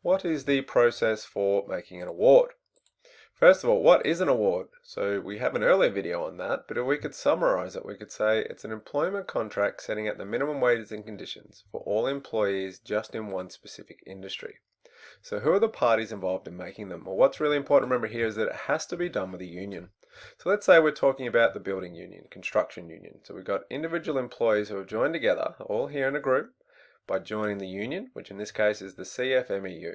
What is the process for making an award? First of all, what is an award? So we have an earlier video on that, but if we could summarize it, we could say it's an employment contract setting out the minimum wages and conditions for all employees just in one specific industry. So who are the parties involved in making them? Well, what's really important to remember here is that it has to be done with a union. So let's say we're talking about the building union, construction union. So we've got individual employees who have joined together, all here in a group, by joining the union, which in this case is the CFMEU.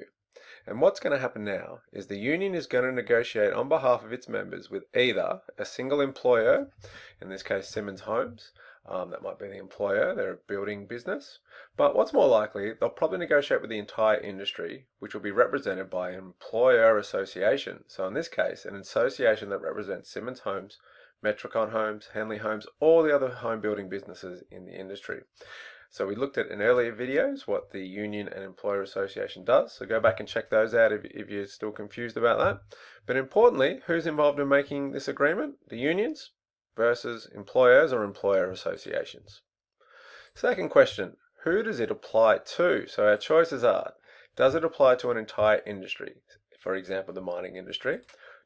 And what's going to happen now is the union is going to negotiate on behalf of its members with either a single employer, in this case Simmons Homes, that might be the employer, they're a building business, but what's more likely, they'll probably negotiate with the entire industry, which will be represented by an employer association. So in this case, an association that represents Simmons Homes, Metricon Homes, Henley Homes, all the other home building businesses in the industry. So we looked at in earlier videos what the union and employer association does. So go back and check those out if you're still confused about that. But importantly, who's involved in making this agreement? The unions versus employers or employer associations. Second question, who does it apply to? So our choices are, does it apply to an entire industry? For example, the mining industry.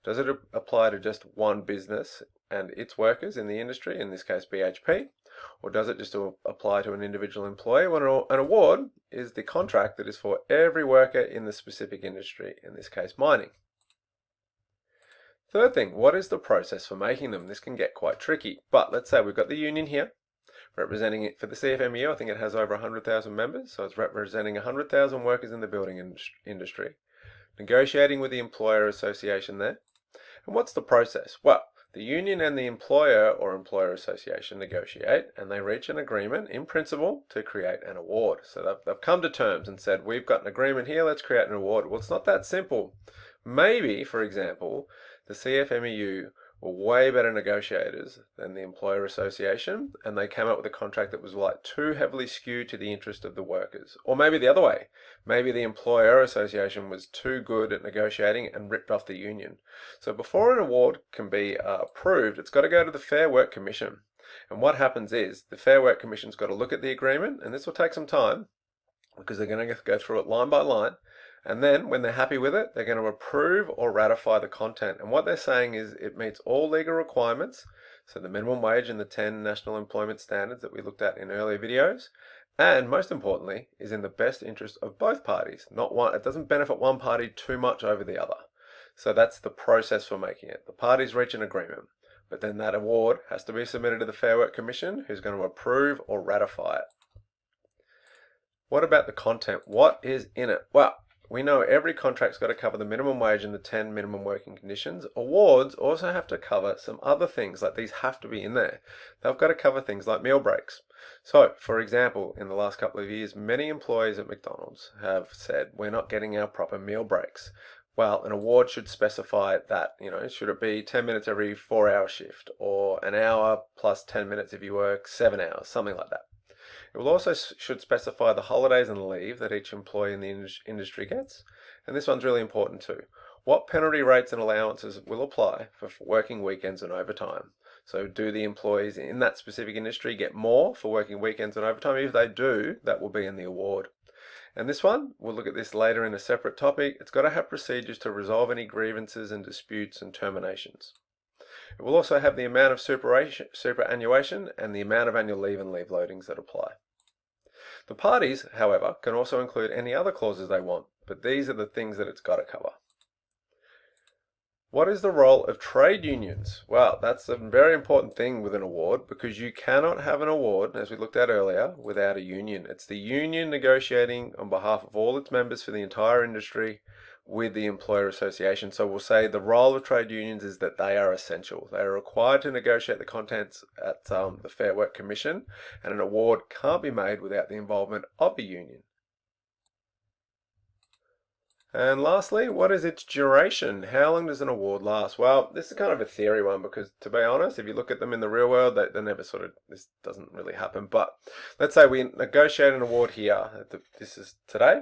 Does it apply to just one business and its workers in the industry, in this case BHP? Or does it just apply to an individual employee? Well, an award is the contract that is for every worker in the specific industry, in this case mining. Third thing, what is the process for making them? This can get quite tricky, but let's say we've got the union here, representing it for the CFMEU. I think it has over 100,000 members, so it's representing 100,000 workers in the building industry, negotiating with the employer association there. And what's the process? Well, the union and the employer or employer association negotiate and they reach an agreement in principle to create an award. So they've come to terms and said, we've got an agreement here, let's create an award. Well, it's not that simple. Maybe, for example, the CFMEU were way better negotiators than the employer association and they came up with a contract that was like too heavily skewed to the interest of the workers. Or maybe the other way, maybe the employer association was too good at negotiating and ripped off the union. So before an award can be approved, it's got to go to the Fair Work Commission. And what happens is the Fair Work Commission's got to look at the agreement, and this will take some time because they're going to go through it line by line. And then when they're happy with it, they're going to approve or ratify the content. And what they're saying is it meets all legal requirements. So the minimum wage and the 10 national employment standards that we looked at in earlier videos. And most importantly, is in the best interest of both parties. Not one, it doesn't benefit one party too much over the other. So that's the process for making it. The parties reach an agreement, but then that award has to be submitted to the Fair Work Commission, who's going to approve or ratify it. What about the content? What is in it? Well, we know every contract's got to cover the minimum wage and the 10 minimum working conditions. Awards also have to cover some other things, like these have to be in there. They've got to cover things like meal breaks. So, for example, in the last couple of years, many employees at McDonald's have said, we're not getting our proper meal breaks. Well, an award should specify that, should it be 10 minutes every 4-hour shift or an hour plus 10 minutes if you work 7 hours, something like that. It will also should specify the holidays and leave that each employee in the industry gets. And this one's really important too. What penalty rates and allowances will apply for working weekends and overtime? So do the employees in that specific industry get more for working weekends and overtime? If they do, that will be in the award. And this one, we'll look at this later in a separate topic. It's got to have procedures to resolve any grievances and disputes and terminations. It will also have the amount of superannuation and the amount of annual leave and leave loadings that apply. The parties, however, can also include any other clauses they want, but these are the things that it's got to cover. What is the role of trade unions? Well, that's a very important thing with an award because you cannot have an award, as we looked at earlier, without a union. It's the union negotiating on behalf of all its members for the entire industry with the employer association. So we'll say the role of trade unions is that they are essential. They are required to negotiate the contents at the Fair Work Commission, and an award can't be made without the involvement of the union. And lastly, what is its duration? How long does an award last? Well, this is kind of a theory one because, to be honest, if you look at them in the real world, they never this doesn't really happen. But let's say we negotiate an award here. This is today.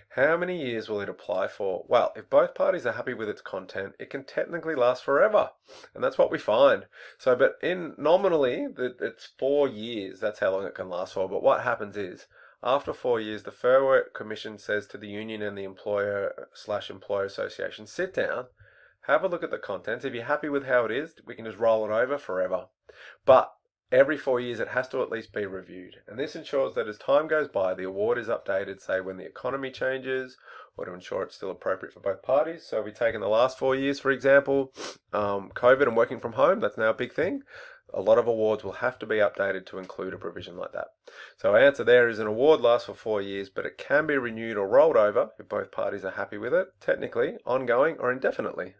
How many years will it apply for? Well, if both parties are happy with its content, it can technically last forever. And that's what we find. So, but nominally, it's 4 years. That's how long it can last for. But what happens is, After 4 years, the Fair Work Commission says to the union and the employer/employer association, sit down, have a look at the contents. If you're happy with how it is, we can just roll it over forever. But every 4 years, it has to at least be reviewed. And this ensures that as time goes by, the award is updated, say when the economy changes, or to ensure it's still appropriate for both parties. So we've taken the last 4 years, for example, COVID and working from home, that's now a big thing. A lot of awards will have to be updated to include a provision like that. So our answer there is an award lasts for 4 years, but it can be renewed or rolled over if both parties are happy with it, technically, ongoing or indefinitely.